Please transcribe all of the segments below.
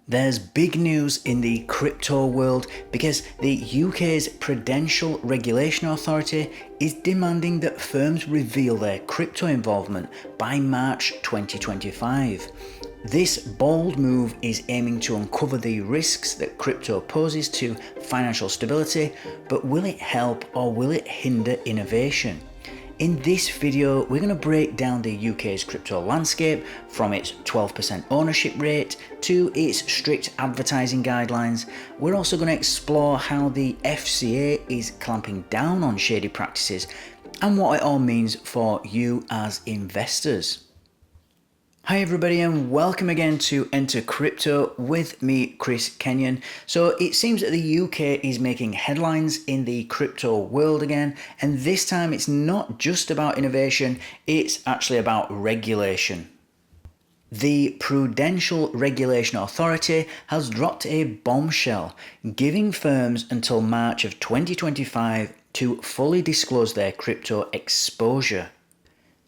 There's big news in the crypto world because the UK's Prudential Regulation Authority is demanding that firms reveal their crypto involvement by March 2025. This bold move is aiming to uncover the risks that crypto poses to financial stability, but will it help or will it hinder innovation? In this video, we're going to break down the UK's crypto landscape from its 12% ownership rate to its strict advertising guidelines. We're also going to explore how the FCA is clamping down on shady practices and what it all means for you as investors. Hi everybody and welcome again to Enter Crypto with me, Chris Kenyon. So it seems that the UK is making headlines in the crypto world again, and this time it's not just about innovation, it's actually about regulation. The Prudential Regulation Authority has dropped a bombshell, giving firms until March of 2025 to fully disclose their crypto exposure.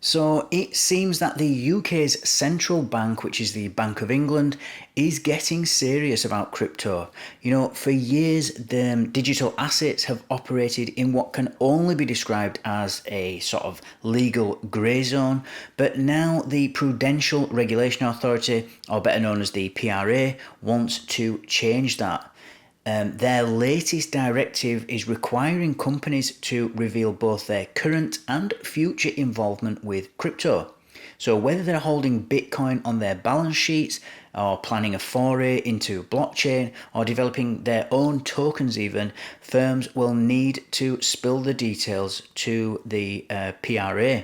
So it seems that the UK's central bank, which is the Bank of England, is getting serious about crypto. You know, for years, the digital assets have operated in what can only be described as a sort of legal grey zone. But now the Prudential Regulation Authority, or better known as the PRA, wants to change that. Their latest directive is requiring companies to reveal both their current and future involvement with crypto. So whether they're holding Bitcoin on their balance sheets, or planning a foray into blockchain, or developing their own tokens even, firms will need to spill the details to the PRA.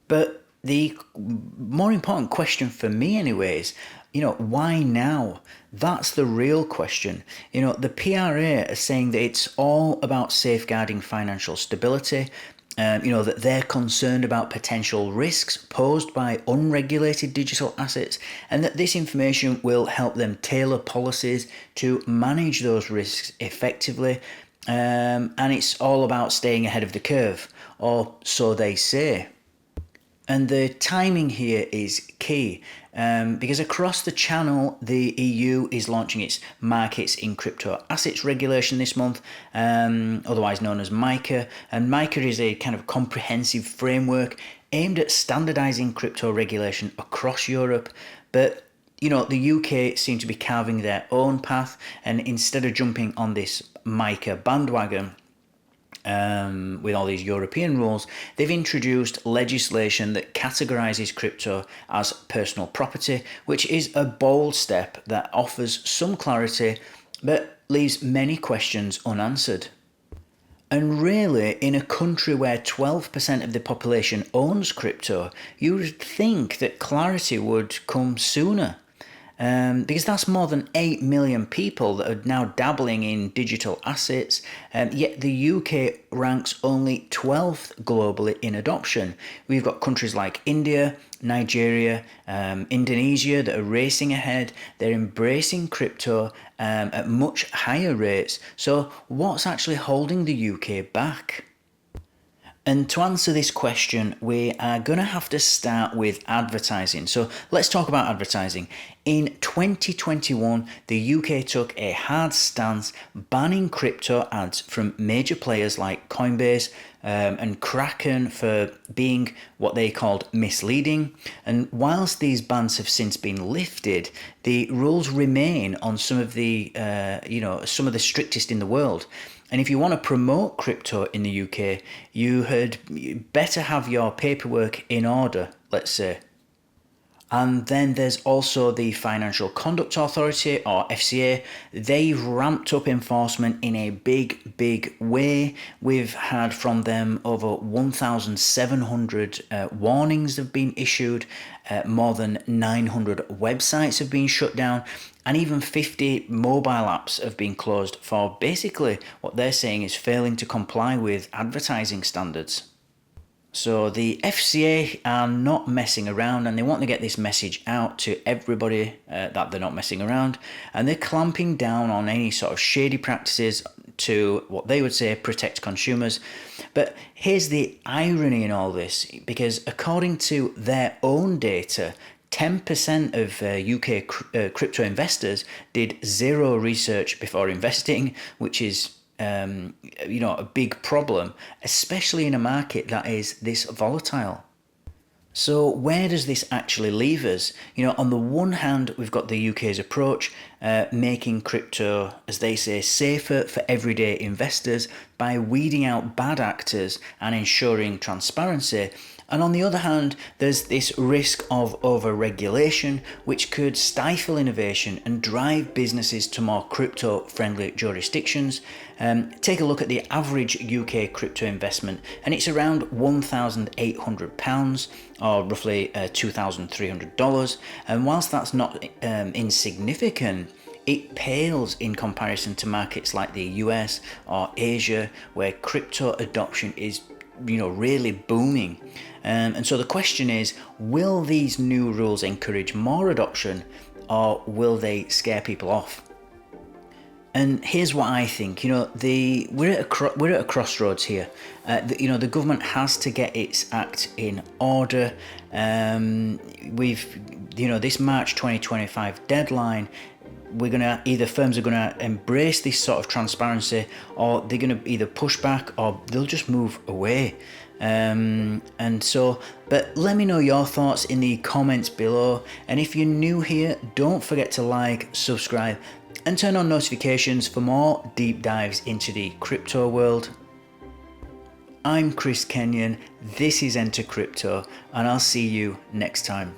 But the more important question for me anyways, why now? That's the real question. The PRA are saying that it's all about safeguarding financial stability, that they're concerned about potential risks posed by unregulated digital assets, and that this information will help them tailor policies to manage those risks effectively. And it's all about staying ahead of the curve, or so they say. And the timing here is key because across the channel, the EU is launching its Markets in Crypto Assets regulation this month, otherwise known as MiCA. And MiCA is a kind of comprehensive framework aimed at standardizing crypto regulation across Europe. But the UK seem to be carving their own path, and instead of jumping on this MiCA bandwagon, with all these European rules, they've introduced legislation that categorises crypto as personal property, which is a bold step that offers some clarity but leaves many questions unanswered. And really, in a country where 12% of the population owns crypto, you would think that clarity would come sooner. Because that's more than 8 million people that are now dabbling in digital assets, yet the UK ranks only 12th globally in adoption. We've got countries like India, Nigeria, Indonesia that are racing ahead. They're embracing crypto at much higher rates. So what's actually holding the UK back? And to answer this question, we are going to have to start with advertising. So let's talk about advertising. In 2021, the UK took a hard stance banning crypto ads from major players like Coinbase and Kraken for being what they called misleading. And whilst these bans have since been lifted, the rules remain on some of the strictest in the world. And if you want to promote crypto in the UK, you had better have your paperwork in order, let's say. And then there's also the Financial Conduct Authority, or FCA. They've ramped up enforcement in a big way. We've had from them over 1,700 warnings have been issued, more than 900 websites have been shut down, and even 50 mobile apps have been closed for basically what they're saying is failing to comply with advertising standards. So the FCA are not messing around, and they want to get this message out to everybody that they're not messing around, and they're clamping down on any sort of shady practices to what they would say protect consumers. But here's the irony in all this, because according to their own data, 10% of UK crypto investors did zero research before investing, which is a big problem, especially in a market that is this volatile. So where does this actually leave us? On the one hand, we've got the UK's approach, making crypto, as they say, safer for everyday investors by weeding out bad actors and ensuring transparency. And on the other hand, there's this risk of over-regulation, which could stifle innovation and drive businesses to more crypto-friendly jurisdictions. Take a look at the average UK crypto investment, and it's around £1,800, or roughly $2,300. And whilst that's not insignificant, it pales in comparison to markets like the US or Asia, where crypto adoption is really booming. And so the question is, will these new rules encourage more adoption, or will they scare people off? And here's what I think. We're at a crossroads here. The government has to get its act in order. This March 2025 deadline. Firms are gonna embrace this sort of transparency, or they're gonna either push back or they'll just move away. But let me know your thoughts in the comments below. And if you're new here, don't forget to like, subscribe, and turn on notifications for more deep dives into the crypto world. I'm Kenyon, this is Enter Crypto, and I'll see you next time.